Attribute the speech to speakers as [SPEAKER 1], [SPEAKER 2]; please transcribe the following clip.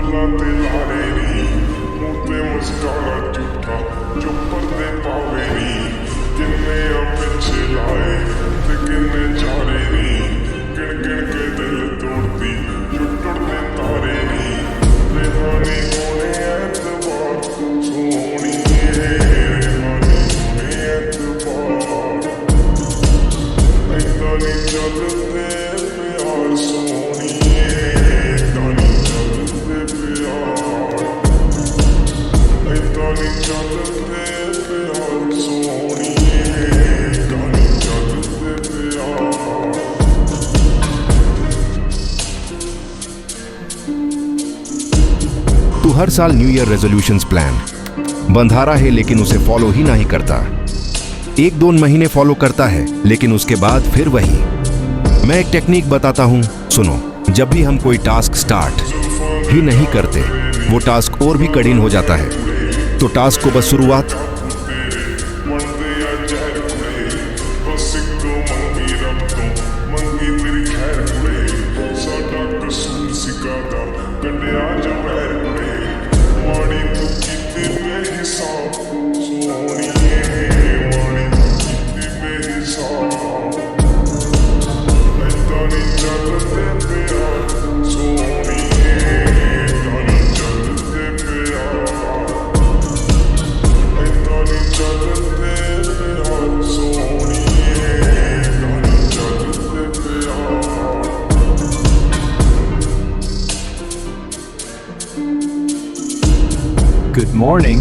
[SPEAKER 1] ਫੁੱਲਾਂ ਤੇ ਲਾਰੇ ਨੀ, ਮੂੰਹ ਤੇ ਮੁਸਕਾਰਾ ਝੂਠਾ ਜੋ ਪਰਦੇ ਪਾਵੇ ਨੀ, ਕਿੰਨੇ ਆ ਪਿੱਛੇ ਲਾਏ ਤੇ ਕਿੰਨੇ ਚਾਰੇ ਨੀ, ਗਿਣ ਗਿਣ ਕੇ ਦਿਲ ਤੋੜਦੀ ਜੋ ਟੁੱਟਦੇ ਤਾਰੇ ਨੀ, ਰਿਹਾਨੀ ਹੋਣੇ ਐਤਵਾਰ ਸੋਹਣੀਏ, ਰਿਹਾਨੀ ਹੋਣੇ ਐਤਵਾਰ, ਏਦਾਂ ਨੀ ਚੱਲਦੇ ਪਿਆਰ ਸੋਹਣੀਏ, ਏਦਾਂ ਨੀ ਚੱਲਦੇ ਪਿਆਰ, ਏਦਾਂ ਨੀ ਚੱਲਦੇ ਪਿਆਰ ਸੋਹਣੀਏ, ਏਦਾਂ ਨੀ ਚੱਲਦੇ ਪਿਆਰ।
[SPEAKER 2] तू हर साल न्यू ईयर रेजोल्यूशंस प्लान बंधारा है लेकिन उसे फॉलो ही नहीं करता। 1-2 महीने फॉलो करता है लेकिन उसके बाद फिर वही। मैं एक टेक्निक बताता हूँ, सुनो। जब भी हम कोई टास्क स्टार्ट ही नहीं करते वो टास्क और भी कठिन हो जाता है। तो टास्क को बस शुरुआत
[SPEAKER 3] Good morning.